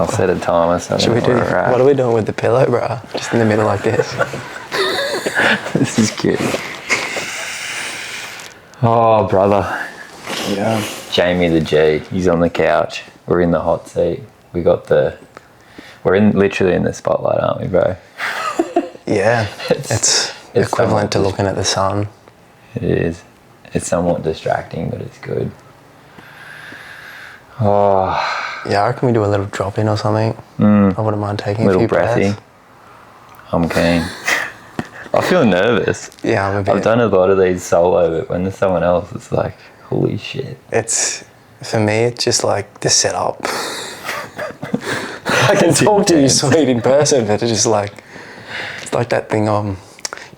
I'll set a timer. So Should we do? What are we doing with the pillow, bro? Just in the middle like this. This is cute. Oh, brother. Yeah. Jamie the G. He's on the couch. We're in the hot seat. We're literally in the spotlight, aren't we, bro? Yeah. It's equivalent to looking at the sun. It is. It's somewhat distracting, but it's good. Oh. Yeah, I reckon we do a little drop in or something. I wouldn't mind taking a few breathy. breaths. I'm keen. I feel nervous. Yeah, I'm a bit. I've done a lot of these solo, but when there's someone else, it's like, holy shit. For me, it's just like the setup. I can talk to you sweet in person, but it's just like, it's like that thing on,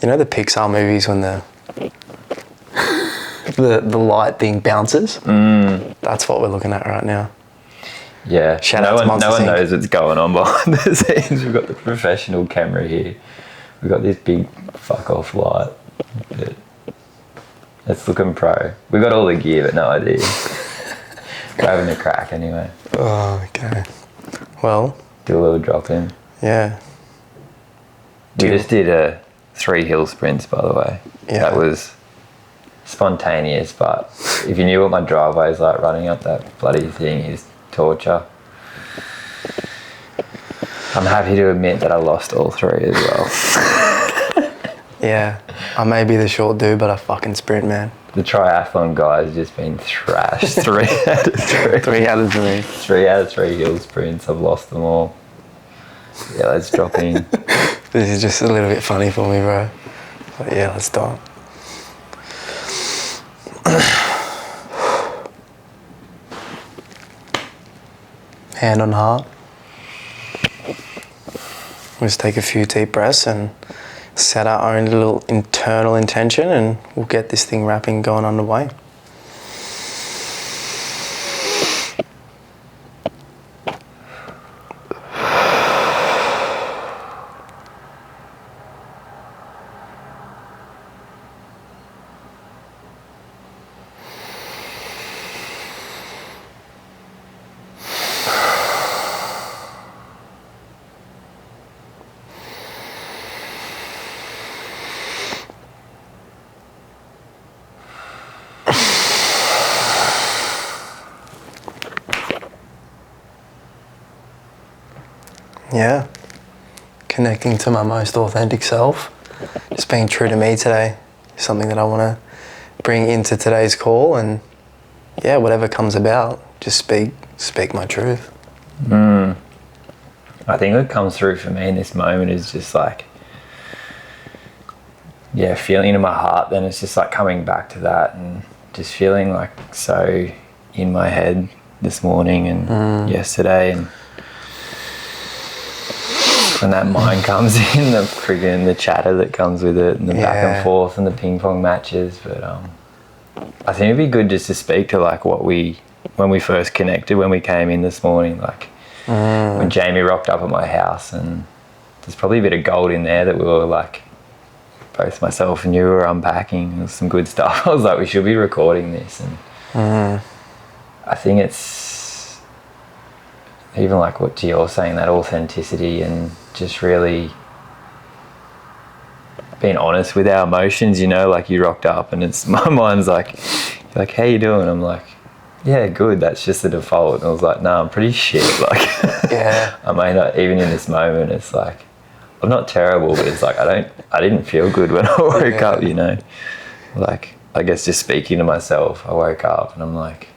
you know the Pixar movies when the light thing bounces? That's what we're looking at right now. Yeah, Shout out to Monster no one Inc. knows what's going on behind the scenes. We've got the professional camera here. We've got this big fuck off light. It's looking pro. We've got all the gear, but no idea. We're having a crack anyway. Oh, okay. Well. Do a little drop in. Yeah. We just did 3 hill sprints, by the way. Yeah. That was spontaneous, but if you knew what my driveway is like, running up that bloody thing is torture. I'm happy to admit that I lost all 3 as well. Yeah, I may be the short dude, but I fucking sprint, man. The triathlon guy's just been thrashed. 3 out of 3. 3 out of 3. 3 out of 3 hill sprints. I've lost them all. Yeah, let's drop in. This is just a little bit funny for me, bro. But yeah, let's start. Hand on heart. We'll just take a few deep breaths and set our own little internal intention, and we'll get this thing wrapping going underway. Yeah, connecting to my most authentic self, just being true to me today is something that I want to bring into today's call, and yeah, whatever comes about, just speak my truth. I think what comes through for me in this moment is just like, yeah, feeling in my heart, then it's just like coming back to that and just feeling like so in my head this morning and yesterday, and when that mind comes in, the chatter that comes with it, and the back and forth and the ping pong matches. But I think it'd be good just to speak to like when we first connected, when we came in this morning, like when Jamie rocked up at my house, and there's probably a bit of gold in there that we were like, both myself and you were unpacking. There's some good stuff. I was like, we should be recording this, and I think it's even like what you're saying, that authenticity and just really being honest with our emotions, you know, like you rocked up and it's, my mind's like, how you doing? I'm like, yeah, good. That's just the default. And I was like, no, I'm pretty shit. Like, Yeah. I may not, even in this moment, it's like, I'm not terrible, but it's like, I didn't feel good when I woke up, you know, like, I guess just speaking to myself, I woke up and I'm like,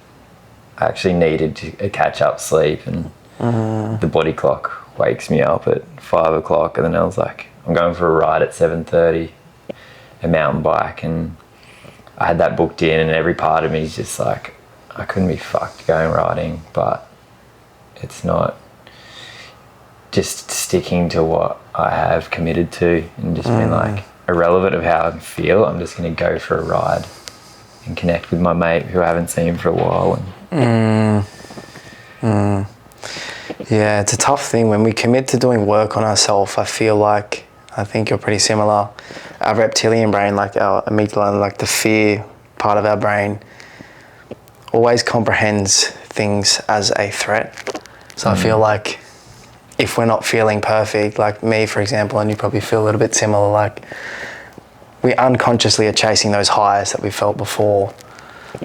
I actually needed a catch up sleep, and the body clock wakes me up at 5 o'clock, and then I was like, I'm going for a ride at 7:30, a mountain bike, and I had that booked in, and every part of me is just like, I couldn't be fucked going riding, but it's not, just sticking to what I have committed to and just being like, irrelevant of how I feel, I'm just going to go for a ride and connect with my mate who I haven't seen for a while. Yeah, it's a tough thing when we commit to doing work on ourselves. I feel like, I think you're pretty similar. Our reptilian brain, like our amygdala, like the fear part of our brain, always comprehends things as a threat. So I feel like if we're not feeling perfect, like me, for example, and you probably feel a little bit similar, like we unconsciously are chasing those highs that we felt before,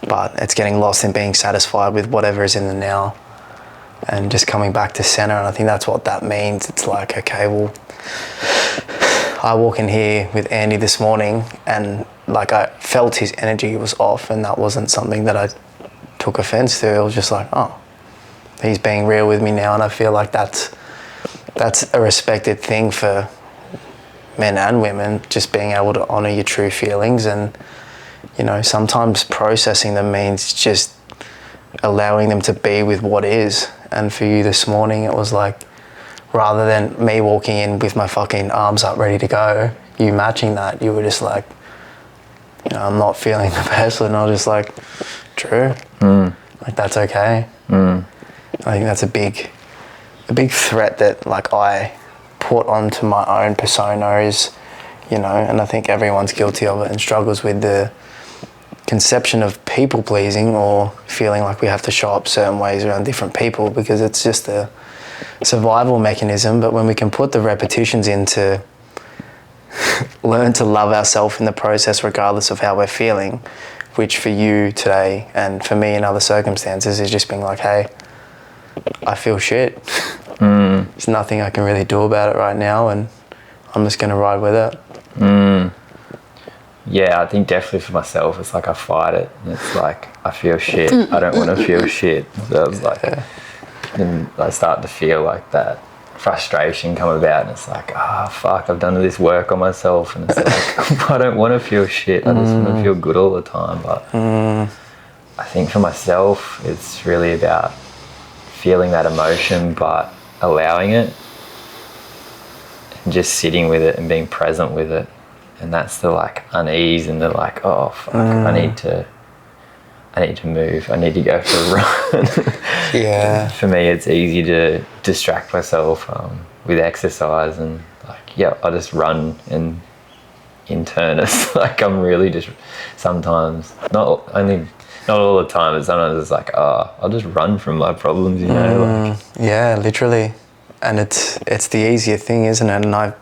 but it's getting lost in being satisfied with whatever is in the now and just coming back to center. And I think that's what that means. It's like, okay, well, I walk in here with Andy this morning and like I felt his energy was off, and that wasn't something that I took offense to. It was just like, oh, he's being real with me now, and I feel like that's a respected thing for men and women, just being able to honor your true feelings. And you know, sometimes processing them means just allowing them to be with what is. And for you this morning, it was like, rather than me walking in with my fucking arms up ready to go, you matching that, you were just like, you know, I'm not feeling the best, and I was just like, true, like that's okay. I think that's a big threat that like I put onto my own persona is, you know, and I think everyone's guilty of it and struggles with the conception of people pleasing or feeling like we have to show up certain ways around different people because it's just a survival mechanism. But when we can put the repetitions in to learn to love ourselves in the process regardless of how we're feeling, which for you today and for me in other circumstances is just being like, hey, I feel shit. There's nothing I can really do about it right now, and I'm just going to ride with it. Yeah, I think definitely for myself, it's like I fight it. And it's like, I feel shit. I don't want to feel shit. So it's like, then I start to feel like that frustration come about, and it's like, fuck, I've done this work on myself, and it's like, I don't want to feel shit. I just want to feel good all the time. But I think for myself, it's really about feeling that emotion, but allowing it and just sitting with it and being present with it. And that's the like unease and the like, oh fuck, I need to move, I need to go for a run. Yeah. For me, it's easy to distract myself with exercise, and like, yeah, I just run and intern. It's like I'm really just sometimes, not all the time, but sometimes it's like, I'll just run from my problems, you know. Like, yeah, literally. And it's the easier thing, isn't it? And I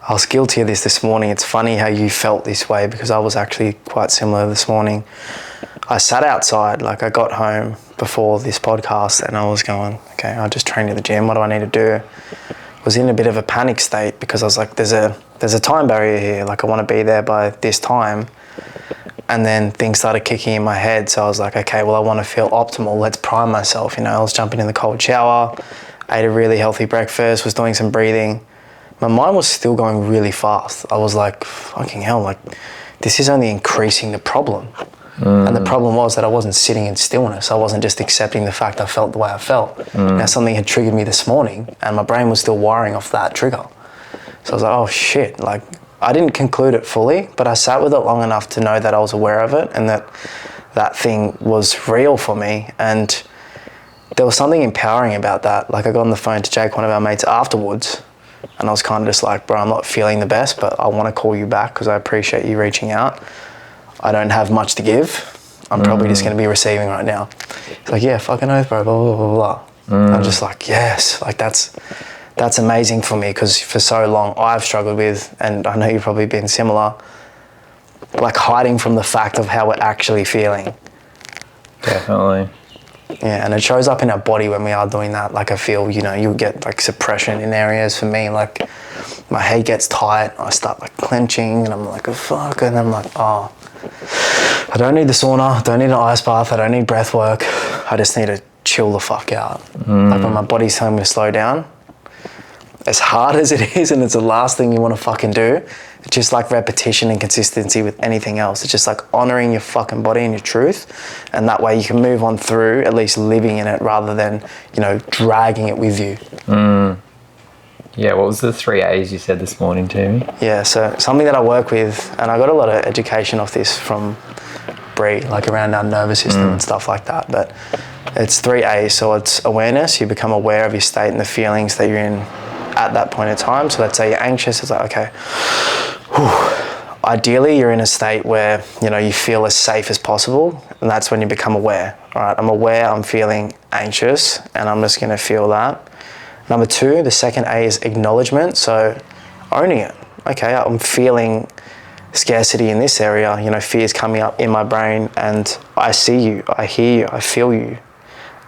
was guilty of this morning. It's funny how you felt this way because I was actually quite similar this morning. I sat outside, like I got home before this podcast and I was going, okay, I just trained at the gym. What do I need to do? I was in a bit of a panic state because I was like, there's a time barrier here. Like I want to be there by this time. And then things started kicking in my head. So I was like, okay, well, I want to feel optimal. Let's prime myself. You know, I was jumping in the cold shower, ate a really healthy breakfast, was doing some breathing. My mind was still going really fast. I was like, fucking hell, like this is only increasing the problem. And the problem was that I wasn't sitting in stillness. I wasn't just accepting the fact I felt the way I felt. Now something had triggered me this morning and my brain was still wiring off that trigger. So I was like, oh shit, like I didn't conclude it fully, but I sat with it long enough to know that I was aware of it and that thing was real for me. And there was something empowering about that. Like I got on the phone to Jake, one of our mates, afterwards, and I was kind of just like, bro, I'm not feeling the best, but I want to call you back because I appreciate you reaching out. I don't have much to give. I'm probably just going to be receiving right now. He's like, yeah, fucking oath, bro, blah, blah, blah, blah. I'm just like, yes, like that's amazing for me because for so long I've struggled with, and I know you've probably been similar, like hiding from the fact of how we're actually feeling. Definitely. Yeah, and it shows up in our body when we are doing that. Like I feel, you know, you get like suppression in areas. For me, like my head gets tight, I start like clenching and I'm like, oh fuck, and I'm like, oh, I don't need the sauna, don't need an ice bath, I don't need breath work, I just need to chill the fuck out. Like when my body's telling me to slow down, as hard as it is and it's the last thing you want to fucking do, it's just like repetition and consistency with anything else. It's just like honoring your fucking body and your truth, and that way you can move on through at least living in it rather than, you know, dragging it with you. Yeah, what was the 3 A's you said this morning to me? Yeah, so something that I work with, and I got a lot of education off this from Bree, like around our nervous system and stuff like that, but it's 3 A's. So it's awareness, you become aware of your state and the feelings that you're in at that point in time. So let's say you're anxious, it's like, okay, ideally you're in a state where, you know, you feel as safe as possible, and that's when you become aware. All right, I'm aware I'm feeling anxious and I'm just going to feel that. Number 2, the second A is acknowledgement. So owning it. Okay, I'm feeling scarcity in this area, you know, fear's coming up in my brain, and I see you, I hear you, I feel you.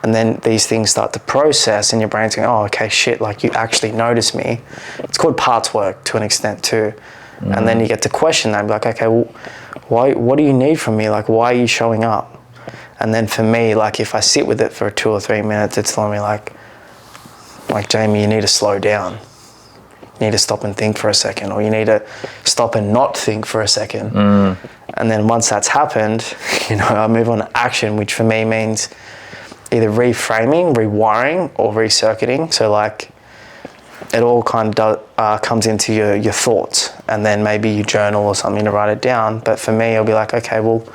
And then these things start to process and your brain's going, oh, okay, shit, like you actually notice me. It's called parts work to an extent too. And then you get to question that, like, okay, well, what do you need from me? Like, why are you showing up? And then for me, like, if I sit with it for 2 or 3 minutes, it's telling me like, Jamie, you need to slow down. You need to stop and think for a second, or you need to stop and not think for a second. And then once that's happened, you know, I move on to action, which for me means either reframing, rewiring, or recircuiting. So like, it all kind of comes into your thoughts, and then maybe you journal or something to write it down. But for me, it'll be like, okay, well,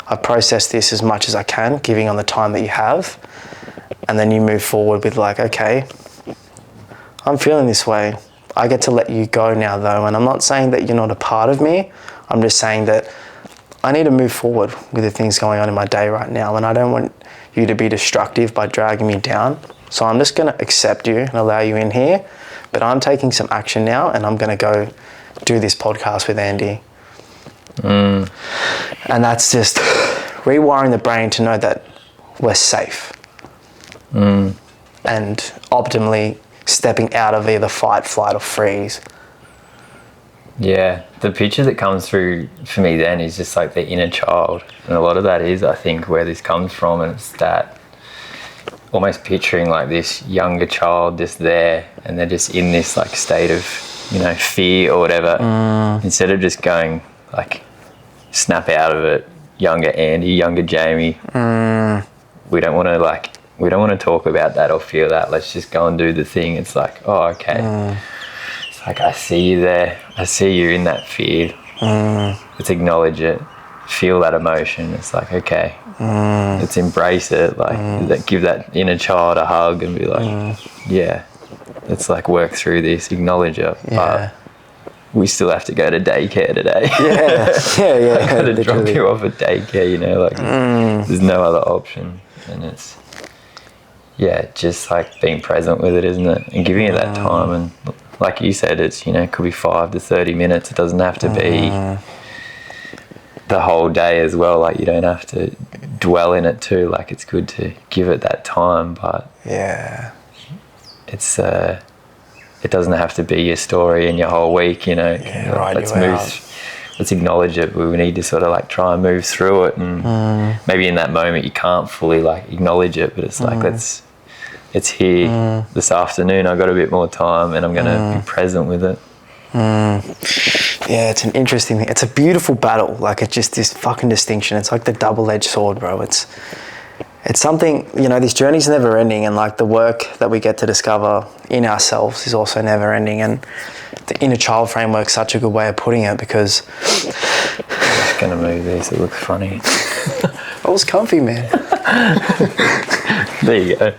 I process this as much as I can, giving on the time that you have. And then you move forward with like, okay, I'm feeling this way. I get to let you go now though. And I'm not saying that you're not a part of me. I'm just saying that I need to move forward with the things going on in my day right now. And I don't want you to be destructive by dragging me down. So I'm just going to accept you and allow you in here. But I'm taking some action now, and I'm going to go do this podcast with Andy. And that's just rewiring the brain to know that we're safe. And optimally stepping out of either fight, flight, or freeze. Yeah, the picture that comes through for me then is just like the inner child. And a lot of that is, I think, where this comes from, and it's that almost picturing like this younger child just there, and they're just in this like state of, you know, fear or whatever. Instead of just going like, snap out of it, younger Andy, younger Jamie. We don't want to talk about that or feel that. Let's just go and do the thing. It's like, oh, okay. It's like, I see you there. I see you in that fear. Let's acknowledge it. Feel that emotion. It's like, okay, let's embrace it. Like, give that inner child a hug and be like, yeah, let's like work through this, acknowledge it. But we still have to go to daycare today. I got to drop you off at daycare, you know, like there's no other option. And it's, just like being present with it, isn't it? And giving it that time. And like you said, it's, you know, it could be 5 to 30 minutes. It doesn't have to be the whole day as well. Like, you don't have to dwell in it too. Like, it's good to give it that time, but it's it doesn't have to be your story and your whole week, you know. Let's acknowledge it, but we need to sort of like try and move through it. And maybe in that moment you can't fully like acknowledge it, but it's like, it's here this afternoon. I got a bit more time, and I'm going to be present with it. Yeah, it's an interesting thing. It's a beautiful battle. Like, it's just this fucking distinction. It's like the double-edged sword, bro. It's something, you know, this journey's never ending, and like the work that we get to discover in ourselves is also never ending. And the inner child framework's such a good way of putting it, because I'm just going to move these. It looks funny. I was comfy, man. There you go.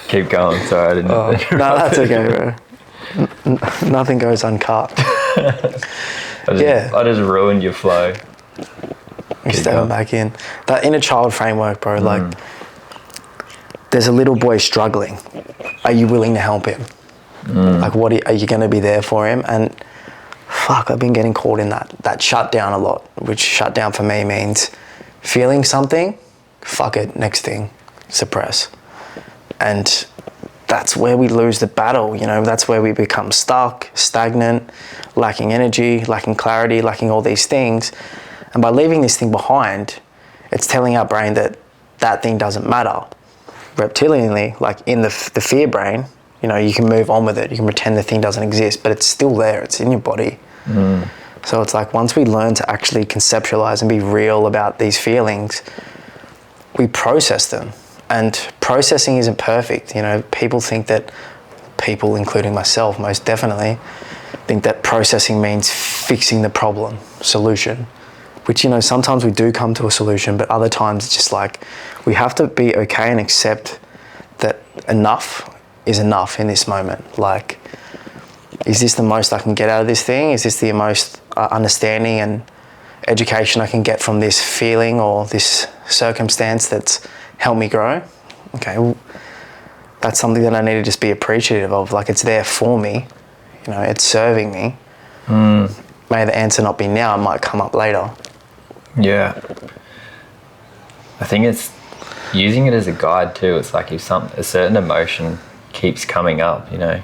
Keep going. Sorry, I didn't. No, that's okay, bro. Nothing goes uncut. I just ruined your flow. You step back in. That inner child framework, bro, like, there's a little boy struggling. Are you willing to help him? Like, are you going to be there for him? And fuck, I've been getting caught in that shutdown a lot, which shutdown for me means feeling something, fuck it, next thing, suppress. And that's where we lose the battle, you know. That's where we become stuck, stagnant, lacking energy, lacking clarity, lacking all these things. And by leaving this thing behind, it's telling our brain that that thing doesn't matter. Reptilianly, like in the fear brain, you know, you can move on with it. You can pretend the thing doesn't exist, but it's still there. It's in your body. So it's like, once we learn to actually conceptualize and be real about these feelings, we process them. And processing isn't perfect. You know, people, including myself most definitely, think that processing means fixing the problem, solution, which, you know, sometimes we do come to a solution, but other times it's just like, we have to be okay and accept that enough is enough in this moment. Like, is this the most I can get out of this thing? Is this the most understanding and education I can get from this feeling or this circumstance that's helped me grow? Okay, well, that's something that I need to just be appreciative of. Like, it's there for me, you know, it's serving me. May the answer not be now, it might come up later. Yeah. I think it's using it as a guide too. It's like if a certain emotion keeps coming up, you know,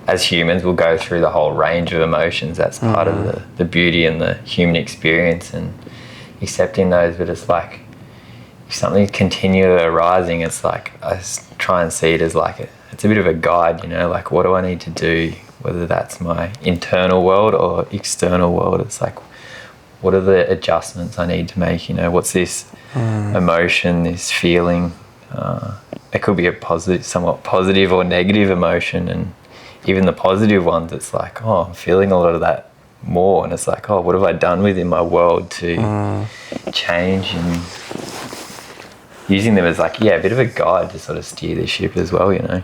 as humans we'll go through the whole range of emotions. That's part of the beauty and the human experience, and accepting those. But it's like if something's continually arising, it's like I try and see it as like it's a bit of a guide, you know, like what do I need to do, whether that's my internal world or external world. It's like, what are the adjustments I need to make, you know, what's this emotion, this feeling. It could be a positive, somewhat positive or negative emotion, and even the positive ones, it's like, oh, I'm feeling a lot of that more, and it's like, oh, what have I done within my world to change, and using them as like, yeah, a bit of a guide to sort of steer the ship as well, you know.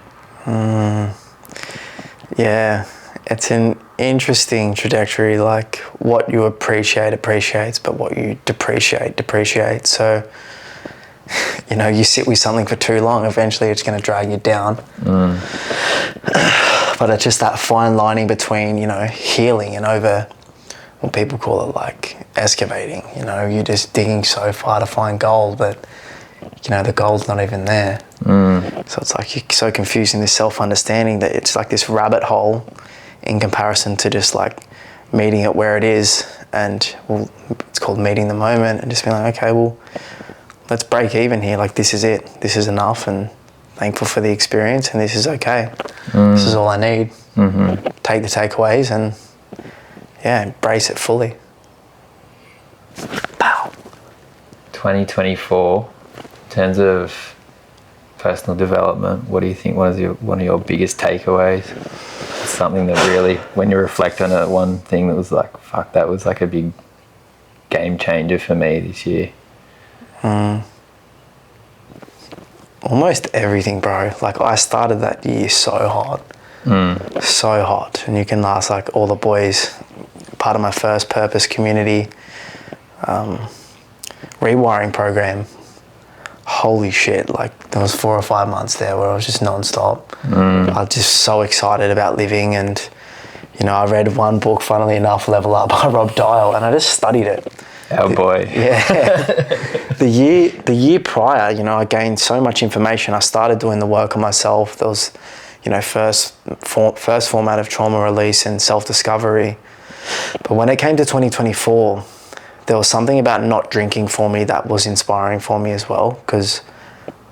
Yeah, it's an interesting trajectory. Like, what you appreciate appreciates, but what you depreciate depreciates. So, you know, you sit with something for too long, eventually it's going to drag you down. But it's just that fine lining between, you know, healing and what people call it, like excavating. You know, you're just digging so far to find gold, but you know, the gold's not even there. So it's like you're so confused in this self-understanding that it's like this rabbit hole in comparison to just like meeting it where it is. And well, it's called meeting the moment, and just being like, okay, well, let's break even here. Like, this is it. This is enough, and thankful for the experience, and this is okay. This is all I need. Take the takeaways and, yeah, embrace it fully. Pow. 2024, in terms of personal development, what do you think one of your biggest takeaways? Something that really, when you reflect on it, one thing that was like, fuck, that was like a big game changer for me this year. Almost everything, bro. Like, I started that year so hot. So hot. And you can ask like all the boys, part of my first purpose community rewiring program. Holy shit, like there was 4 or 5 months there where I was just non-stop. I was just so excited about living, and you know, I read one book, funnily enough, Level Up by Rob Dial, and I just studied it. Oh boy. Yeah. The year prior, you know, I gained so much information. I started doing the work on myself. There was, you know, first format of trauma release and self-discovery. But when it came to 2024, there was something about not drinking for me that was inspiring for me as well, because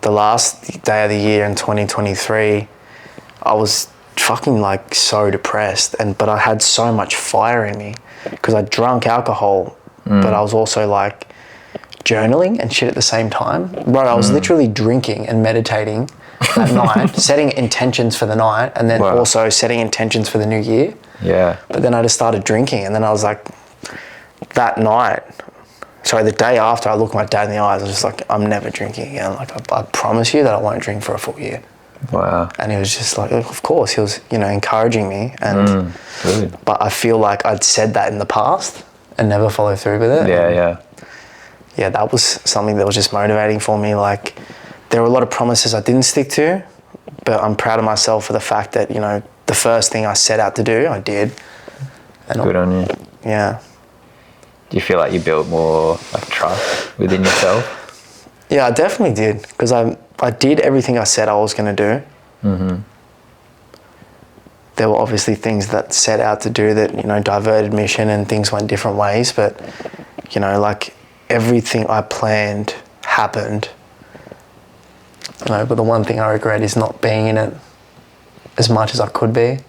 the last day of the year in 2023, I was fucking like so depressed, but I had so much fire in me because I drank alcohol, but I was also like journaling and shit at the same time. Bro, I was literally drinking and meditating at night, setting intentions for the night, and then also setting intentions for the new year. Yeah. But then I just started drinking, and then I was like, the day after, I looked my dad in the eyes. I was just like, I'm never drinking again. Like, I promise you that I won't drink for a full year. Wow. And he was just like, of course, he was, you know, encouraging me. And good. But I feel like I'd said that in the past and never followed through with it. Yeah, that was something that was just motivating for me. Like, there were a lot of promises I didn't stick to, but I'm proud of myself for the fact that, you know, the first thing I set out to do, I did. And good on you. Yeah. Do you feel like you built more like trust within yourself? Yeah, I definitely did, because I did everything I said I was going to do. There were obviously things that set out to do that, you know, diverted mission and things went different ways, but, you know, like everything I planned happened. You know, but the one thing I regret is not being in it as much as I could be.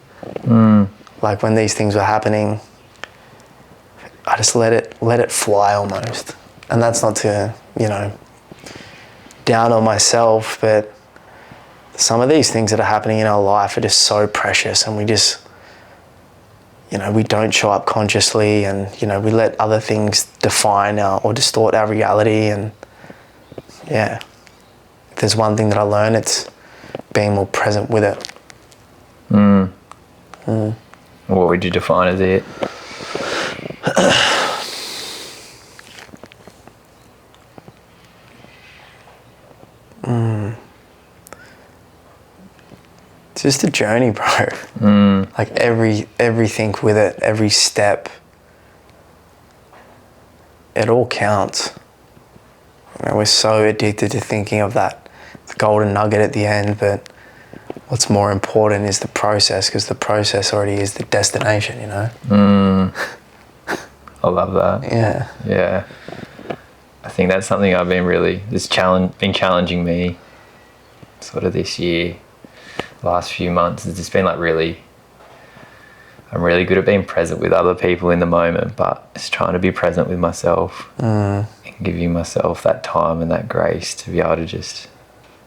Like when these things were happening, I just let it fly almost. And that's not to, you know, down on myself, but some of these things that are happening in our life are just so precious, and we just, you know, we don't show up consciously, and, you know, we let other things define or distort our reality. And yeah, if there's one thing that I learned, it's being more present with it. What would you define as it? It's just a journey, bro. Like everything with it, every step, it all counts. You know, we're so addicted to thinking of that golden nugget at the end, but what's more important is the process, because the process already is the destination, you know? I love that. Yeah. Yeah. I think that's something I've been really, been challenging me sort of this year, last few months. It's just been like I'm really good at being present with other people in the moment, but it's trying to be present with myself and giving myself that time and that grace to be able to just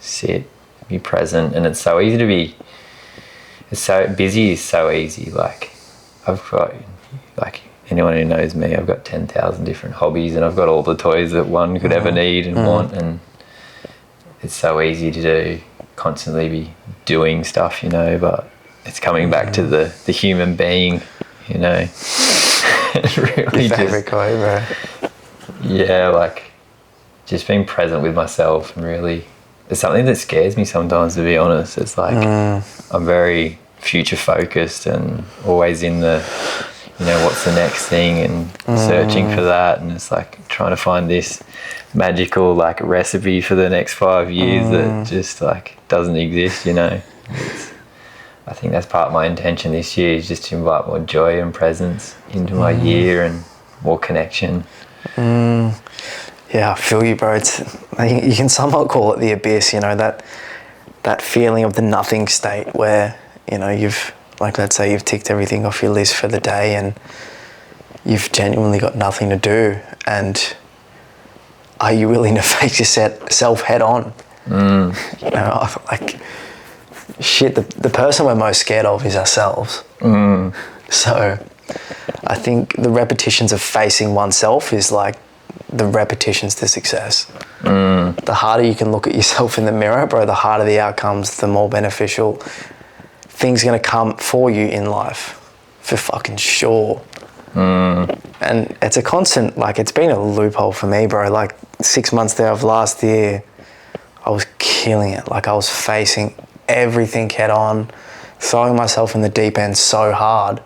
sit, be present. And it's so easy to be, busy is so easy. Like I've got, like anyone who knows me, I've got 10,000 different hobbies and I've got all the toys that one could ever need and want, and it's so easy to do, constantly be doing stuff, you know, but it's coming back to the human being, you know. It's really Your favourite quote, bro. Yeah, like just being present with myself, and really, it's something that scares me sometimes, to be honest. It's like I'm very future focused and always in the, you know, what's the next thing, and searching for that, and it's like trying to find this magical like recipe for the next 5 years that just like doesn't exist, you know. I think that's part of my intention this year, is just to invite more joy and presence into my year and more connection. Yeah, I feel you, bro. It's, you can somewhat call it the abyss, you know, that feeling of the nothing state where, you know, you've, like, let's say you've ticked everything off your list for the day and you've genuinely got nothing to do, and are you willing to face yourself head on? You know, like, shit, the person we're most scared of is ourselves. So I think the repetitions of facing oneself is like the repetitions to success. The harder you can look at yourself in the mirror, bro, the harder the outcomes, the more beneficial things are going to come for you in life, for fucking sure. And it's a constant, like, it's been a loophole for me, bro. Like 6 months there of last year, I was killing it. Like I was facing everything head on, throwing myself in the deep end so hard.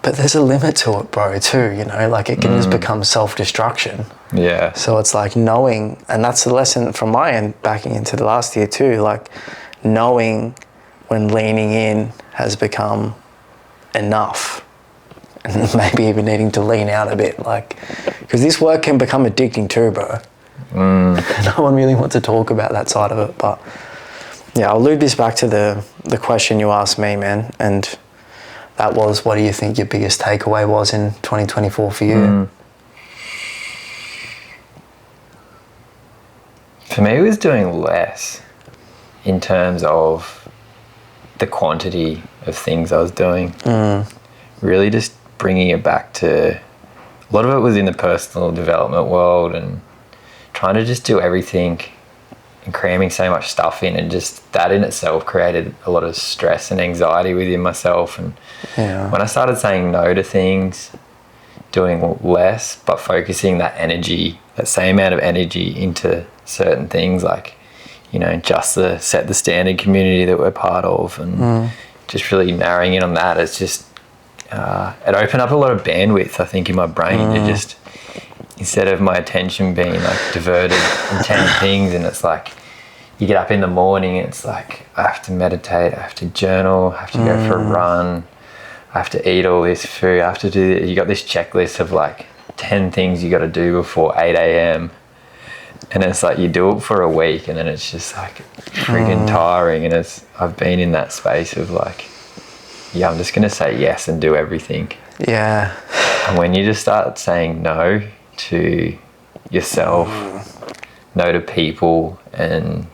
But there's a limit to it, bro, too, you know, like it can just become self-destruction. Yeah. So it's like knowing, and that's the lesson from my end, backing into the last year too, like knowing when leaning in has become enough, and maybe even needing to lean out a bit, like, because this work can become addicting too, bro. No one really wants to talk about that side of it, but yeah, I'll loop this back to the question you asked me, man, and that was, what do you think your biggest takeaway was in 2024 for you? For me, it was doing less in terms of the quantity of things I was doing. Really just bringing it back to, a lot of it was in the personal development world and trying to just do everything and cramming so much stuff in, and just that in itself created a lot of stress and anxiety within myself. And when I started saying no to things, doing less, but focusing that energy, that same amount of energy into certain things, like, you know, just the set the standard community that we're part of, and just really narrowing in on that, it's just, it opened up a lot of bandwidth, I think, in my brain to just, instead of my attention being like diverted in 10 things, and it's like you get up in the morning and it's like I have to meditate, I have to journal, I have to go for a run, I have to eat all this food, I have to do this. You got this checklist of like 10 things you got to do before 8 a.m. and it's like you do it for a week and then it's just like friggin' tiring. And I've been in that space of like, yeah, I'm just going to say yes and do everything. Yeah. And when you just start saying no to yourself, no to people, and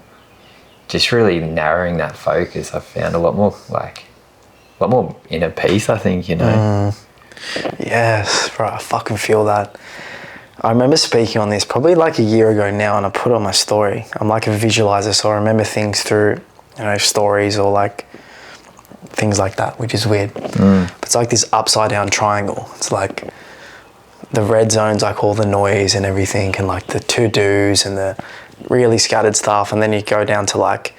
just really narrowing that focus, I've found a lot more inner peace, I think, you know. Yes, bro, I fucking feel that. I remember speaking on this probably like a year ago now, and I put it on my story. I'm like a visualizer, so I remember things through, you know, stories or like things like that, which is weird. But it's like this upside down triangle. It's like the red zone's like all the noise and everything, and like the to-dos and the really scattered stuff, and then you go down to like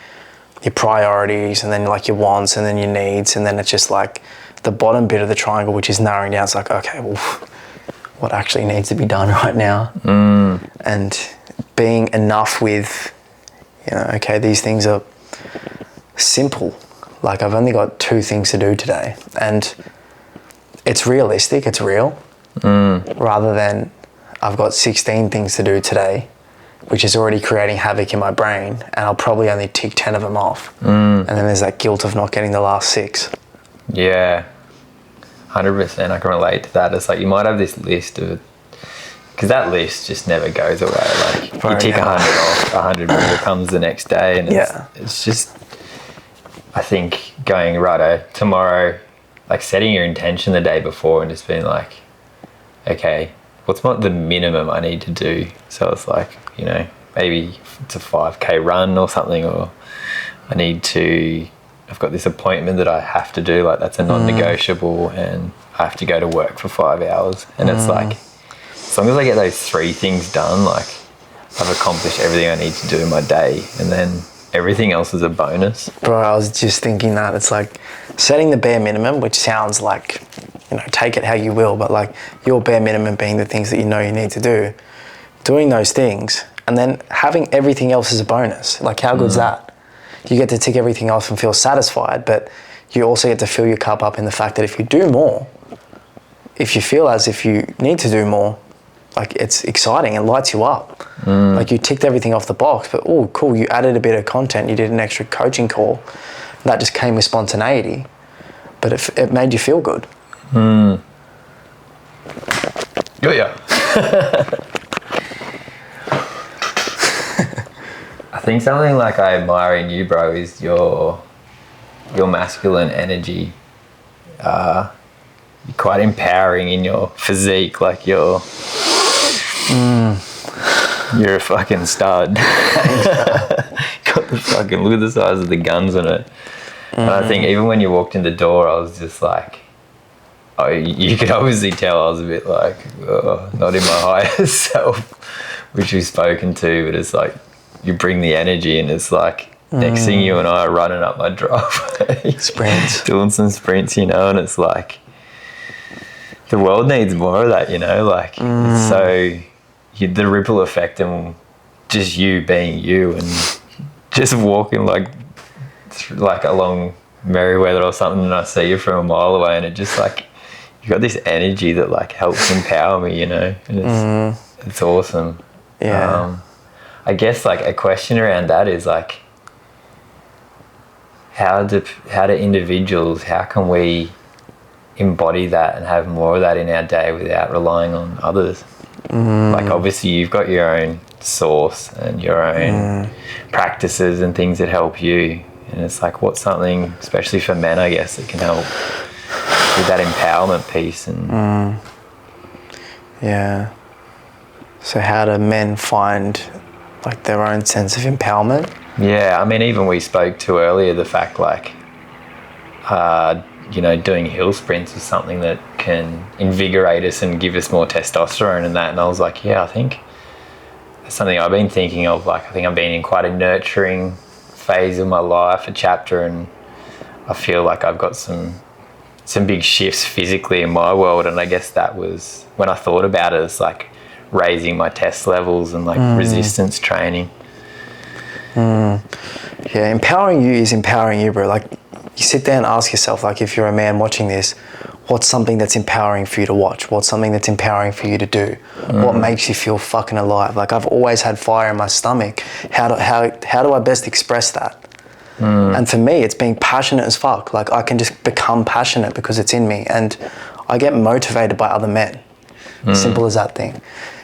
your priorities, and then like your wants, and then your needs, and then it's just like the bottom bit of the triangle, which is narrowing down. It's like, okay, well, what actually needs to be done right now? And being enough with, you know, okay, these things are simple. Like, I've only got 2 things to do today, and it's realistic, it's real, rather than I've got 16 things to do today, which is already creating havoc in my brain, and I'll probably only tick 10 of them off. And then there's that guilt of not getting the last 6. Yeah, 100%. I can relate to that. It's like you might have this list of, because that list just never goes away. Like you tick 100 off, 100 more comes the next day, and it's just, I think going righto tomorrow, like setting your intention the day before and just being like, okay, what's the minimum I need to do? So it's like, you know, maybe it's a 5K run or something, or I've got this appointment that I have to do, like that's a non-negotiable, and I have to go to work for 5 hours. And it's like, as long as I get those 3 things done, like I've accomplished everything I need to do in my day, and then everything else is a bonus. Bro, I was just thinking that it's like setting the bare minimum, which sounds like, you know, take it how you will, but like your bare minimum being the things that you know you need to do, doing those things, and then having everything else as a bonus. Like, how good's that? You get to tick everything off and feel satisfied, but you also get to fill your cup up in the fact that if you do more, if you feel as if you need to do more, like it's exciting and lights you up. Like you ticked everything off the box, but oh, cool, you added a bit of content, you did an extra coaching call. That just came with spontaneity, but it made you feel good. Yeah. I think something like I admire in you, bro, is your masculine energy. You're quite empowering in your physique, like you're a fucking stud. Got the fucking, look at the size of the guns on it. And I think even when you walked in the door, I was just like, oh, you could obviously tell I was a bit like, oh, not in my highest self, which we've spoken to, but it's like, you bring the energy, and it's like, next thing you and I are running up my driveway. Sprints. Doing some sprints, you know, and it's like, the world needs more of that, you know, like, so the ripple effect and just you being you and just walking like along Merriweather or something, and I see you from a mile away, and it just like, you got this energy that like helps empower me, you know, and it's awesome. Yeah. I guess like a question around that is like, how do individuals, how can we embody that and have more of that in our day without relying on others? Like obviously you've got your own source and your own practices and things that help you, and it's like, what's something, especially for men, I guess, that can help with that empowerment piece? And yeah. So how do men find like their own sense of empowerment? Yeah, I mean, even we spoke to earlier the fact like, you know, doing hill sprints is something that can invigorate us and give us more testosterone and that. And I was like, yeah, I think that's something I've been thinking of. Like, I think I've been in quite a nurturing phase of my life, a chapter, and I feel like I've got some big shifts physically in my world. And I guess that was, when I thought about it, it's like raising my test levels and like resistance training. Yeah, empowering you is empowering you, bro. Like, you sit there and ask yourself, like, if you're a man watching this, what's something that's empowering for you to watch? What's something that's empowering for you to do? What makes you feel fucking alive? Like, I've always had fire in my stomach. How do I best express that? And for me, it's being passionate as fuck. Like, I can just become passionate because it's in me, and I get motivated by other men. Simple as that thing.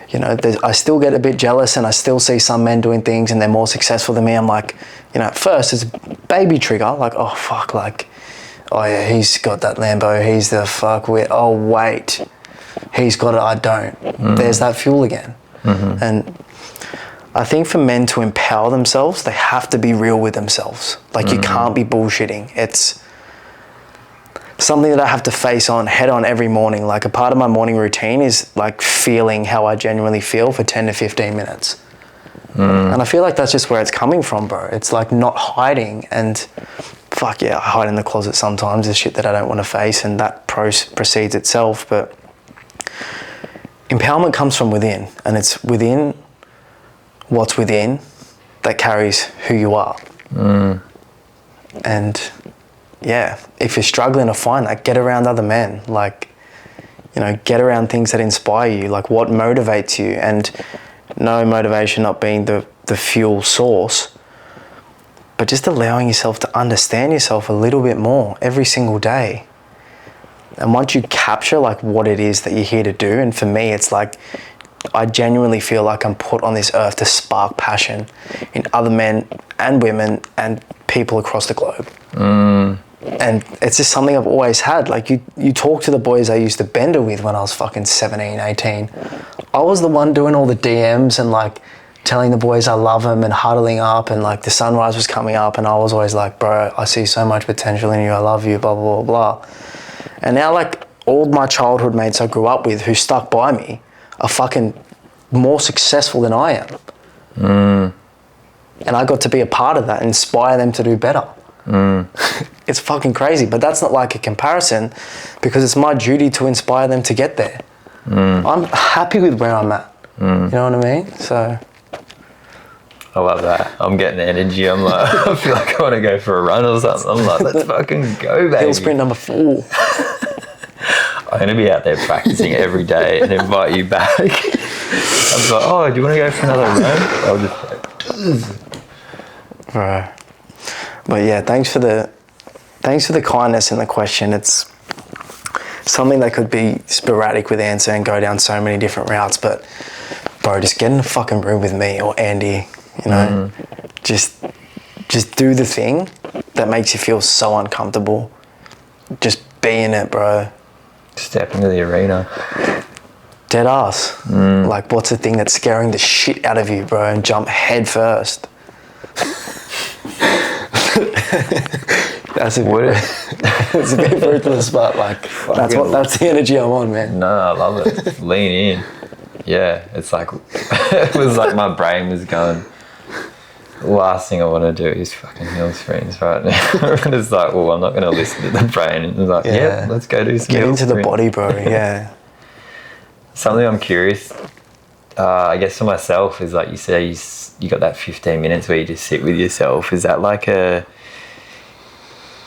You know, I still get a bit jealous, and I still see some men doing things and they're more successful than me. I'm like, you know, at first it's a baby trigger, like, oh fuck, like, oh yeah, he's got that Lambo, he's the fuck with, oh wait, he's got it, I don't. There's that fuel again. And I think for men to empower themselves, they have to be real with themselves. Like, you can't be bullshitting. It's something that I have to face on head on every morning. Like, a part of my morning routine is like feeling how I genuinely feel for 10 to 15 minutes. And I feel like that's just where it's coming from, bro. It's like not hiding, and fuck yeah, I hide in the closet sometimes. There's shit that I don't want to face, and that precedes itself. But empowerment comes from within, and it's within what's within that carries who you are. And yeah, if you're struggling to find that, get around other men. Like, you know, get around things that inspire you, like what motivates you. And no, motivation not being the fuel source, but just allowing yourself to understand yourself a little bit more every single day. And once you capture like what it is that you're here to do, and for me, it's like, I genuinely feel like I'm put on this earth to spark passion in other men and women and people across the globe. And it's just something I've always had. Like you talk to the boys I used to bender with when I was fucking 17, 18. I was the one doing all the DMs and like telling the boys I love them and huddling up, and like the sunrise was coming up and I was always like, bro, I see so much potential in you. I love you, blah, blah, blah, blah. And now like all my childhood mates I grew up with who stuck by me are fucking more successful than I am. And I got to be a part of that, inspire them to do better. It's fucking crazy, but that's not like a comparison, because it's my duty to inspire them to get there. I'm happy with where I'm at. You know what I mean? So I love that. I'm getting energy. I'm like, I feel like I want to go for a run or something. I'm like, let's fucking go, baby. Hill sprint number 4. I'm going to be out there practicing every day and invite you back. I'm like, oh, do you want to go for another run? I'll just like, right. But yeah, thanks for the kindness in the question. It's something that could be sporadic with answer and go down so many different routes, but bro, just get in the fucking room with me or Andy, you know, just do the thing that makes you feel so uncomfortable. Just be in it, bro. step into the arena. Dead ass. Like, what's the thing that's scaring the shit out of you, bro? And jump head first. That's it's a bit ruthless, but like that's the energy I'm on, man. No, I love it. Lean in. Yeah, it's like it was like my brain was going. The last thing I want to do is fucking hill sprints right now. And it's like, well, I'm not going to listen to the brain. And it's like, yeah, let's go do some Get hill into sprint. the body, bro. Yeah. Something I'm curious, I guess for myself is like you say you got that 15 minutes where you just sit with yourself. Is that like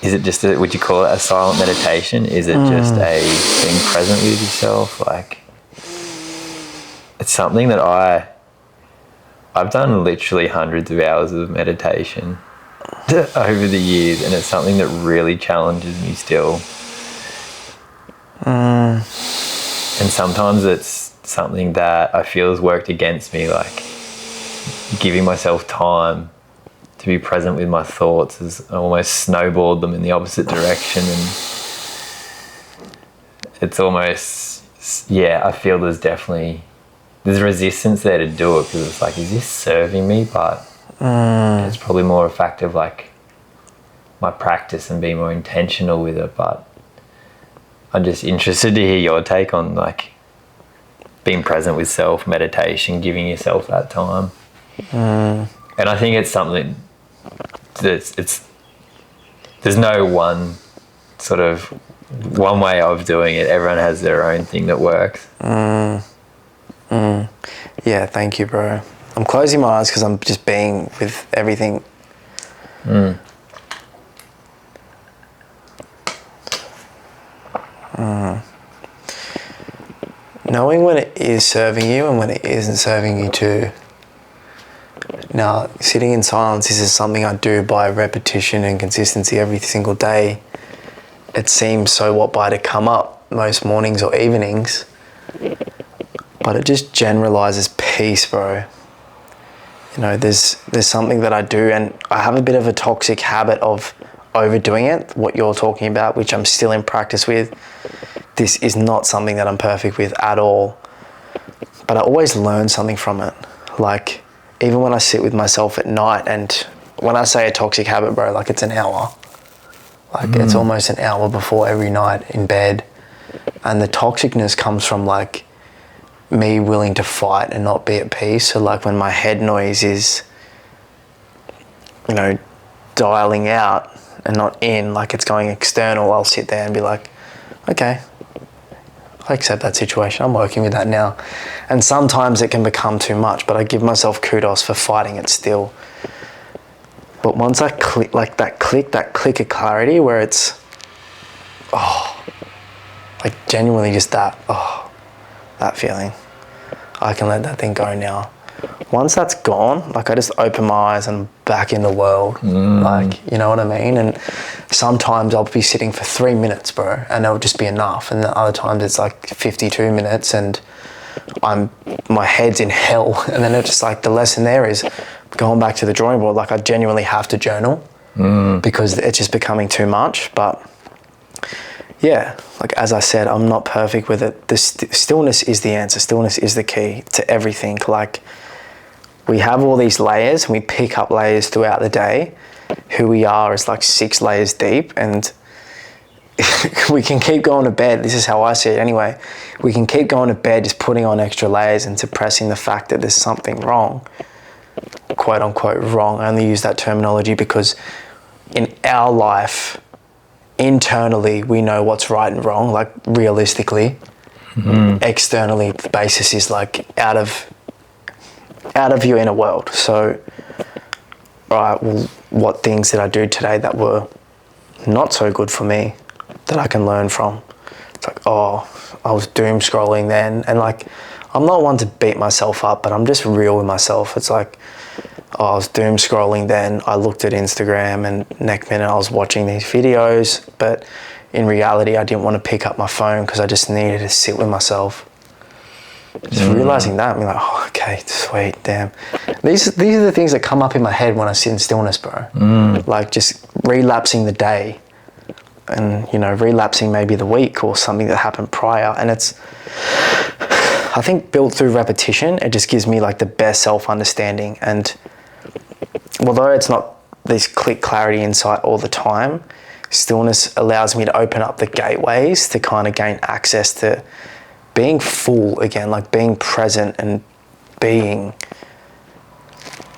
is it just would you call it a silent meditation? Is it just a being present with yourself? Like, it's something that I've done literally hundreds of hours of meditation over the years, and it's something that really challenges me still. And sometimes it's something that I feel has worked against me, like giving myself time to be present with my thoughts has almost snowballed them in the opposite direction, and it's almost, I feel there's resistance there to do it, because it's like, is this serving me? But it's probably more a fact of like my practice and being more intentional with it. But I'm just interested to hear your take on like being present with self, meditation, giving yourself that time. And I think it's something there's no one way of doing it. Everyone has their own thing that works. Yeah, thank you, bro. I'm closing my eyes because I'm just being with everything. Knowing when it is serving you and when it isn't serving you too. Now, sitting in silence, this is something I do by repetition and consistency every single day. It seems so what by to come up most mornings or evenings, but it just generalizes peace, bro. You know, there's something that I do, and I have a bit of a toxic habit of overdoing it, what you're talking about, which I'm still in practice with. This is not something that I'm perfect with at all, but I always learn something from it. Like, even when I sit with myself at night, and when I say a toxic habit, bro, like it's an hour. Like it's almost an hour before every night in bed. And the toxicness comes from like me willing to fight and not be at peace. So like when my head noise is, you know, dialing out and not in, like it's going external, I'll sit there and be like, okay, I accept that situation. I'm working with that now. And sometimes it can become too much, but I give myself kudos for fighting it still. But once I click, like that click of clarity where it's, like genuinely just that feeling, I can let that thing go now. Once that's gone, like I just open my eyes and I'm back in the world. Like, you know what I mean? And sometimes I'll be sitting for 3 minutes, bro, and it'll just be enough. And the other times it's like 52 minutes and my head's in hell. And then it's just like the lesson there is going back to the drawing board. Like I genuinely have to journal because it's just becoming too much. But yeah, like as I said, I'm not perfect with it. The stillness is the answer. Stillness is the key to everything. Like we have all these layers and we pick up layers throughout the day. Who we are is like 6 layers deep, and we can keep going to bed. This is how I see it anyway. We can keep going to bed just putting on extra layers and suppressing the fact that there's something wrong, quote unquote wrong. I only use that terminology because in our life, internally, we know what's right and wrong, like realistically. Externally, the basis is like out of your inner world. So, all right, well, what things did I do today that were not so good for me that I can learn from? It's like, I was doom scrolling then. And like, I'm not one to beat myself up, but I'm just real with myself. It's like, I was doom scrolling then. I looked at Instagram and next minute I was watching these videos, but in reality, I didn't want to pick up my phone because I just needed to sit with myself. Just realizing that, I'm like, okay, sweet, damn. These are the things that come up in my head when I sit in stillness, bro. Like just relapsing the day and, you know, relapsing maybe the week or something that happened prior. And it's, I think built through repetition, it just gives me like the best self-understanding. And although it's not this click clarity insight all the time, stillness allows me to open up the gateways to kind of gain access to being full again, like being present and being.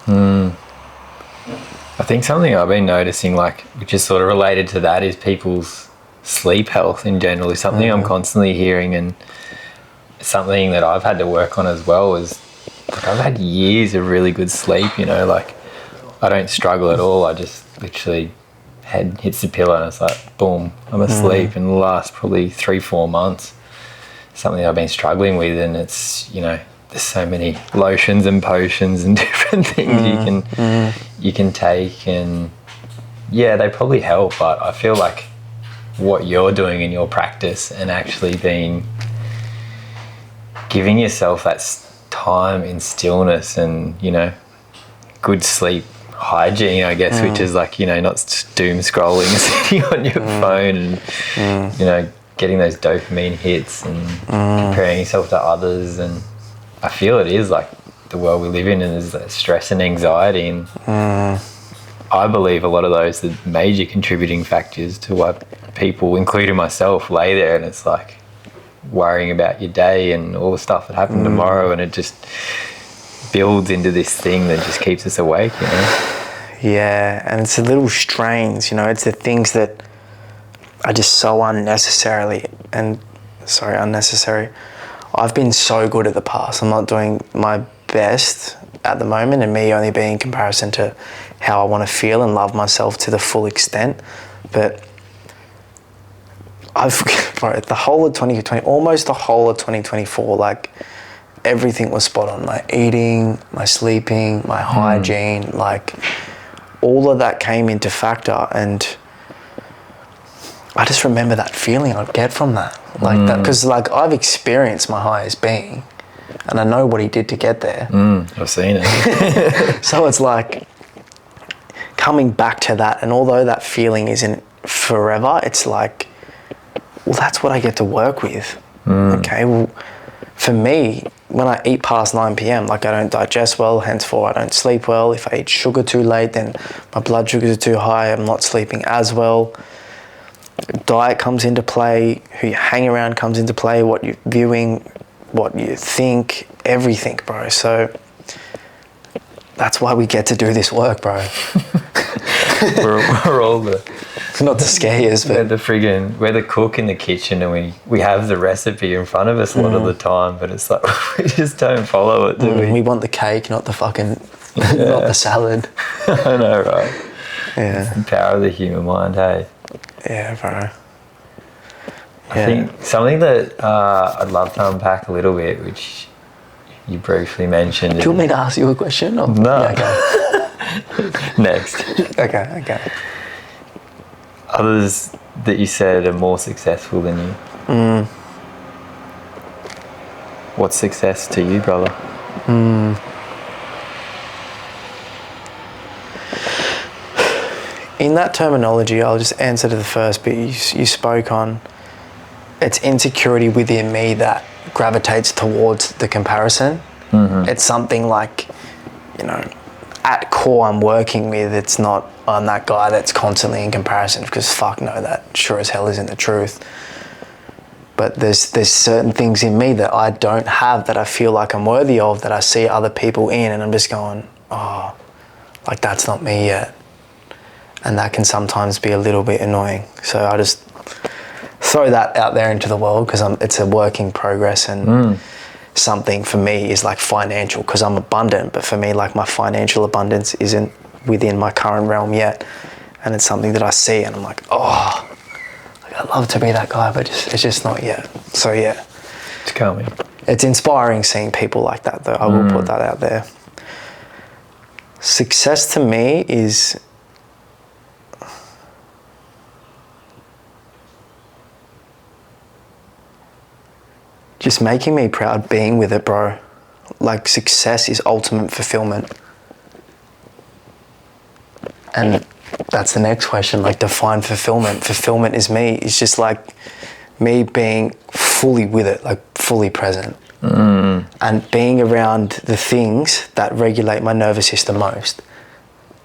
I think something I've been noticing, like, which is sort of related to that, is people's sleep health in general is something I'm constantly hearing, and something that I've had to work on as well is, like, I've had years of really good sleep, you know, like I don't struggle at all. I just literally head hits the pillow and it's like, boom, I'm asleep. In the last probably 3-4 months, something I've been struggling with, and it's, you know, there's so many lotions and potions and different things you can take, and yeah, they probably help, but I feel like what you're doing in your practice and actually giving yourself that time in stillness and, you know, good sleep hygiene, I guess, which is like, you know, not doom scrolling, sitting on your phone and, you know, getting those dopamine hits and comparing yourself to others. And I feel it is like the world we live in, and there's that stress and anxiety, and I believe a lot of those are major contributing factors to why people, including myself, lay there and it's like worrying about your day and all the stuff that happened tomorrow, and it just builds into this thing that just keeps us awake, you know? Yeah, and it's the little strains, you know, it's the things that are just so unnecessary. I've been so good at the past. I'm not doing my best at the moment, and me only being in comparison to how I want to feel and love myself to the full extent. But the whole of 2020, almost the whole of 2024, like everything was spot on. My eating, my sleeping, my hygiene, like all of that came into factor, and I just remember that feeling I'd get from that. Like that, because like I've experienced my highest being and I know what he did to get there. I've seen it. So it's like coming back to that, and although that feeling isn't forever, it's like, well, that's what I get to work with. Okay, well, for me, when I eat past 9 p.m, like I don't digest well, henceforth I don't sleep well. If I eat sugar too late, then my blood sugars are too high, I'm not sleeping as well. Diet comes into play, who you hang around comes into play, what you're viewing, what you think, everything, bro. So that's why we get to do this work, bro. we're all the... Not to scare you, but... We're the cook in the kitchen, and we have the recipe in front of us a lot of the time, but it's like, we just don't follow it, do we? We want the cake, not the fucking... not the salad. I know, right? Yeah. It's the power of the human mind, hey? Yeah, bro. I think something that I'd love to unpack a little bit, which you briefly mentioned. Do you want me to ask you a question? Or? No. Yeah, okay. Next. Okay. Others that you said are more successful than you. What's success to you, brother? In that terminology, I'll just answer to the first bit you spoke on. It's insecurity within me that gravitates towards the comparison. It's something like, at core I'm working with, it's not I'm that guy that's constantly in comparison, because fuck no, that sure as hell isn't the truth. But there's certain things in me that I don't have that I feel like I'm worthy of, that I see other people in, and I'm just going, oh, like that's not me yet. And that can sometimes be a little bit annoying. So I just throw that out there into the world, because it's a work in progress, and something for me is like financial, because I'm abundant, but for me, like, my financial abundance isn't within my current realm yet, and it's something that I see and I'm like, oh, like, I'd love to be that guy, but it's just not yet. So yeah, It's coming. it's inspiring seeing people like that, though. I will put that out there. Success to me is just making me proud, being with it, bro. Like, success is ultimate fulfillment. And that's the next question, like, define fulfillment. Fulfillment is me. It's just like me being fully with it, like fully present. And being around the things that regulate my nervous system most.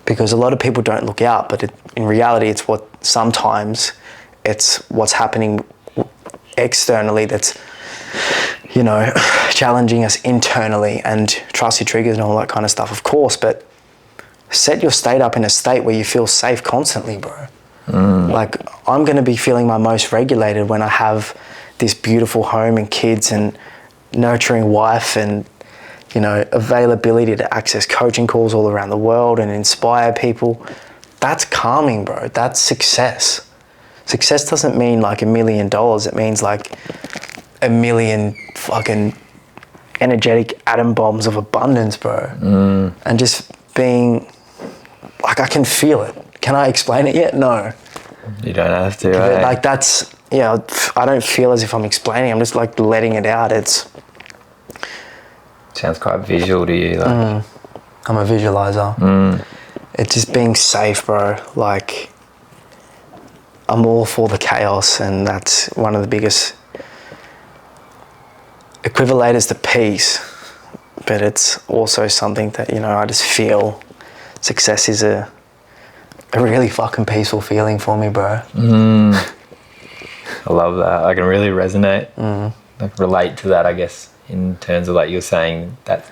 Because a lot of people don't look out, but in reality, it's sometimes it's what's happening externally that's, challenging us internally, and trust your triggers and all that kind of stuff, of course, but set your state up in a state where you feel safe constantly, bro. Like, I'm going to be feeling my most regulated when I have this beautiful home and kids and nurturing wife and, availability to access coaching calls all around the world and inspire people. That's calming, bro. That's success. Success doesn't mean like $1 million. It means like 1 million fucking energetic atom bombs of abundance, bro. And just being like, I can feel it. Can I explain it yet? No. You don't have to, But, right? like, that's, I don't feel as if I'm explaining. I'm just like letting it out. Sounds quite visual to you. Like. I'm a visualizer. It's just being safe, bro. Like, I'm all for the chaos, and that's one of the biggest equivalators to peace. But it's also something that, I just feel success is a really fucking peaceful feeling for me, bro. I love that. I can really resonate, like relate to that, I guess, in terms of like you're saying, that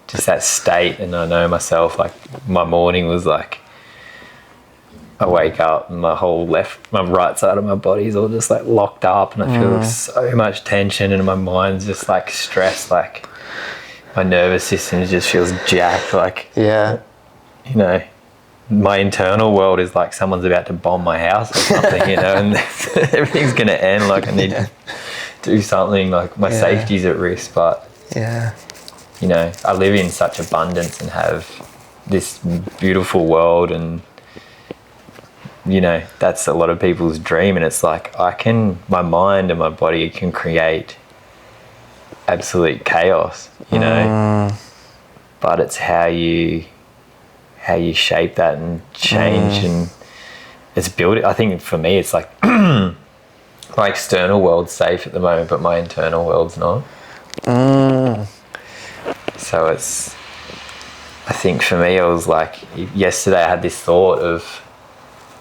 just that state. And I know myself, like my morning was like, I wake up and my right side of my body is all just like locked up, and I feel so much tension, and my mind's just like stressed, like my nervous system just feels jacked, like, my internal world is like someone's about to bomb my house or something, and everything's going to end, like I need to do something, like my safety's at risk, but I live in such abundance and have this beautiful world, and that's a lot of people's dream, and it's like my mind and my body can create absolute chaos, but it's how you shape that and change, and it's built. I think for me, it's like my external world's safe at the moment, but my internal world's not. So I think for me, it was like yesterday I had this thought of,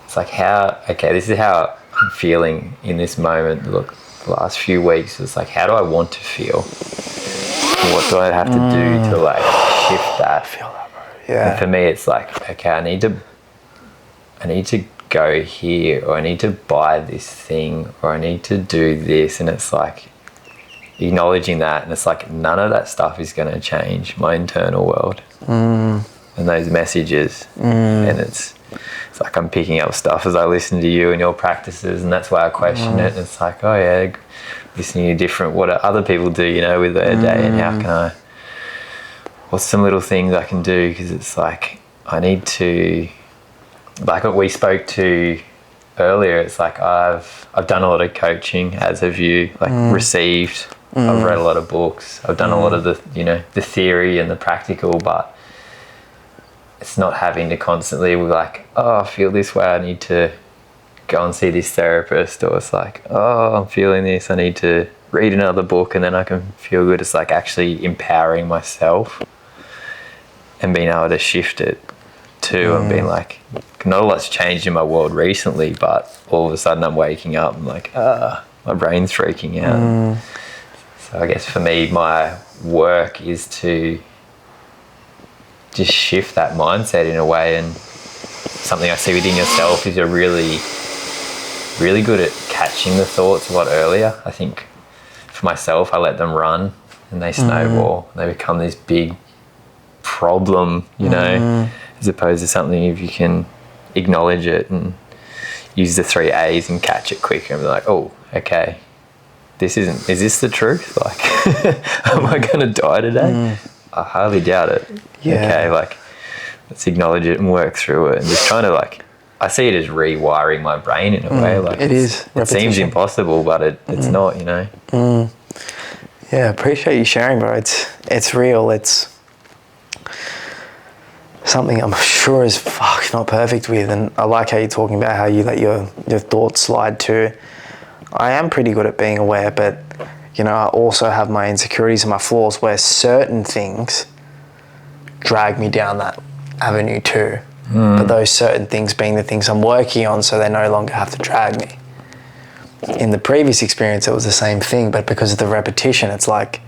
it's like this is how I'm feeling in this moment. Look, the last few weeks was like, how do I want to feel? What do I have to do to like shift that? I feel that, bro. Yeah. And for me, it's like, okay, I need to go here, or I need to buy this thing, or I need to do this. And it's like acknowledging that, and it's like none of that stuff is going to change my internal world and those messages. And it's like I'm picking up stuff as I listen to you and your practices, and that's why I question it. And it's like, oh yeah, listening to different what other people do, you know, with their day, and how can what's some little things I can do? Because it's like I need to, like what we spoke to earlier, it's like I've done a lot of coaching, as have you, like received. I've read a lot of books. I've done a lot of the, you know, the theory and the practical, but it's not having to constantly be like, oh, I feel this way, I need to go and see this therapist, or it's like, oh, I'm feeling this, I need to read another book and then I can feel good. It's like actually empowering myself and being able to shift it too, and being like, not a lot's changed in my world recently, but all of a sudden I'm waking up and like, my brain's freaking out. So I guess for me, my work is to just shift that mindset in a way. And something I see within yourself is you're really, really good at catching the thoughts a lot earlier. I think for myself, I let them run and they snowball. They become this big problem, you know, as opposed to something if you can acknowledge it and use the 3 A's and catch it quicker and be like, oh, okay. Is this the truth? Like, am I going to die today? I hardly doubt it. Yeah. Okay, like, let's acknowledge it and work through it, and just trying to like, I see it as rewiring my brain in a way. Like it is. It seems impossible, but it's not, you know. Yeah, appreciate you sharing, bro. It's real. It's something I'm sure is not perfect with, and I like how you're talking about how you let your thoughts slide too. I am pretty good at being aware, but you know, I also have my insecurities and my flaws where certain things drag me down that avenue too. But those certain things being the things I'm working on, so they no longer have to drag me. In the previous experience, it was the same thing, but because of the repetition, it's like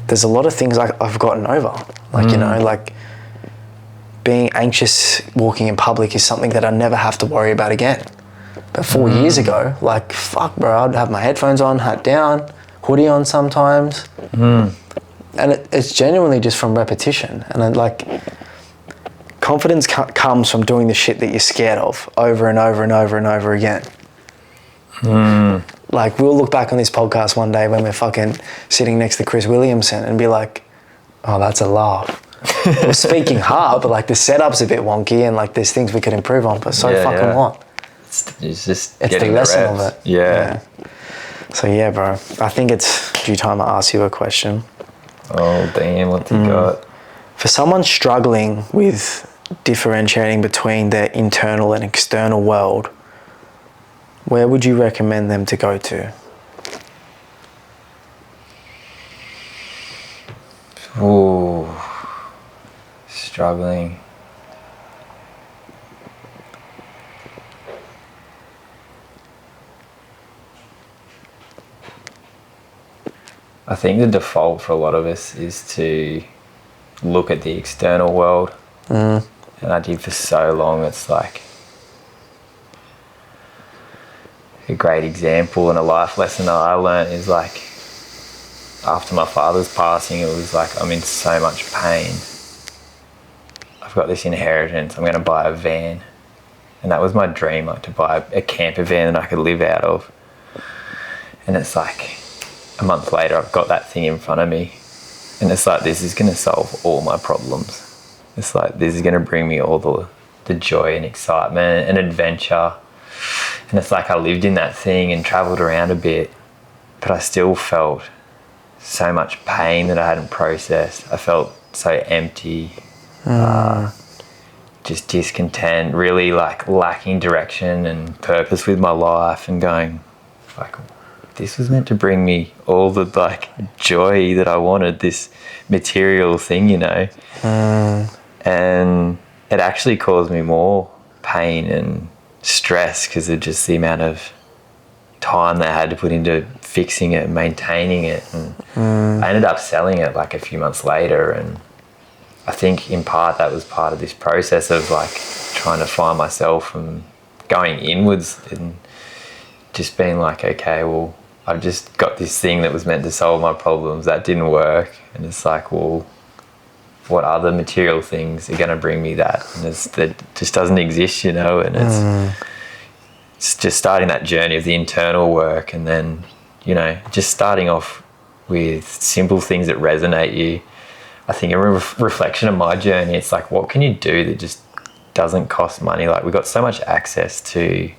there's a lot of things like I've gotten over. Like, you know, like being anxious walking in public is something that I never have to worry about again. But 4 years ago, like, fuck, bro, I'd have my headphones on, hat down, hoodie on sometimes. And it's genuinely just from repetition. And then, like, confidence comes from doing the shit that you're scared of over and over and over and over again. Like, we'll look back on this podcast one day when we're fucking sitting next to Chris Williamson and be like, oh, that's a laugh. We're speaking hard, but, like, the setup's a bit wonky and, like, there's things we could improve on, but what? It's just it's getting the lesson reps. of it. Yeah. So yeah, bro. I think it's due time I ask you a question. Oh damn, what's he got? For someone struggling with differentiating between their internal and external world, where would you recommend them to go to? Ooh, struggling. I think the default for a lot of us is to look at the external world. And I did for so long. It's like a great example and a life lesson that I learned is like, after my father's passing, it was like, I'm in so much pain. I've got this inheritance. I'm going to buy a van. And that was my dream, like to buy a camper van that I could live out of. And it's like, a month later, I've got that thing in front of me. And it's like, this is going to solve all my problems. It's like, this is going to bring me all the joy and excitement and adventure. And it's like I lived in that thing and travelled around a bit, but I still felt so much pain that I hadn't processed. I felt so empty, just discontent, really like lacking direction and purpose with my life, and going like, this was meant to bring me all the like joy that I wanted, this material thing, you know. And it actually caused me more pain and stress because of just the amount of time that I had to put into fixing it and maintaining it. And I ended up selling it like a few months later, and I think in part that was part of this process of like trying to find myself and going inwards and just being like, okay, well, I've just got this thing that was meant to solve my problems that didn't work, and it's like, well, what other material things are going to bring me that? And that just doesn't exist, you know. And it's just starting that journey of the internal work, and then, you know, just starting off with simple things that resonate you. I think a reflection of my journey, it's like, what can you do that just doesn't cost money? Like, we've got so much access to,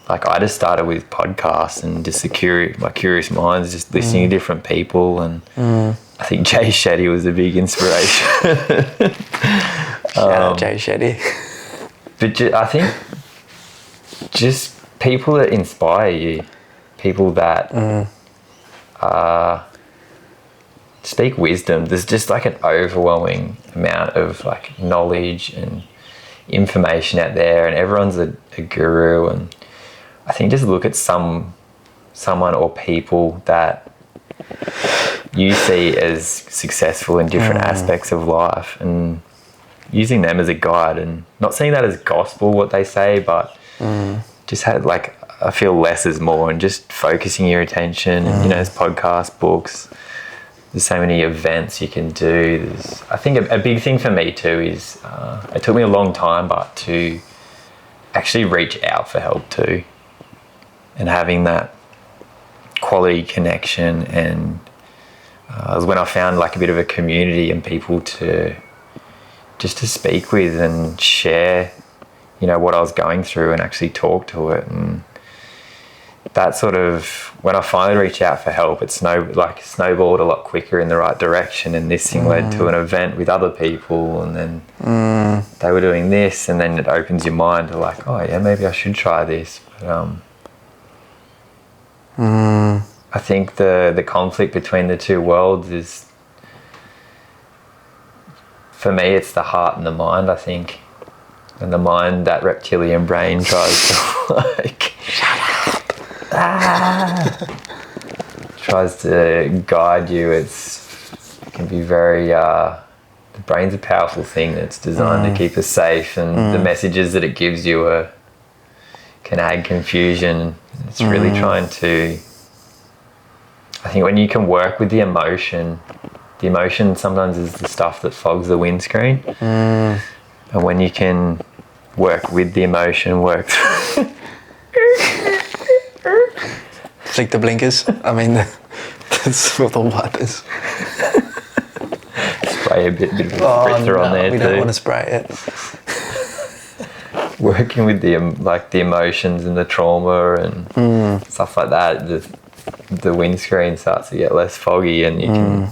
like, I just started with podcasts and just my curious minds, just listening to different people. And I think Jay Shetty was a big inspiration. Shout out Jay Shetty. But I think just people that inspire you, people that speak wisdom. There's just like an overwhelming amount of like knowledge and information out there, and everyone's a guru. And I think just look at someone or people that you see as successful in different aspects of life, and using them as a guide, and not saying that as gospel what they say, but just had like, I feel less is more, and just focusing your attention. And, you know, there's podcasts, books, there's so many events you can do. I think a big thing for me too is it took me a long time, but to actually reach out for help too, and having that quality connection. And it was when I found like a bit of a community and people to speak with and share, you know, what I was going through, and actually talk to it. And that sort of, when I finally reached out for help, it snowballed a lot quicker in the right direction. And this thing led to an event with other people, and then they were doing this, and then it opens your mind to like, oh yeah, maybe I should try this. But I think the conflict between the two worlds is, for me, it's the heart and the mind, I think. And the mind, that reptilian brain tries to like, shut up, tries to guide you. It can be very, the brain's a powerful thing that's designed to keep us safe, and the messages that it gives you can add confusion. It's really trying to, I think when you can work with the emotion sometimes is the stuff that fogs the windscreen. And when you can work with the emotion, work through Flick the blinkers. I mean, that's with the wipers. Spray a bit of spritzer on there too. We don't want to spray it. Working with the emotions and the trauma and stuff like that, the windscreen starts to get less foggy, and you can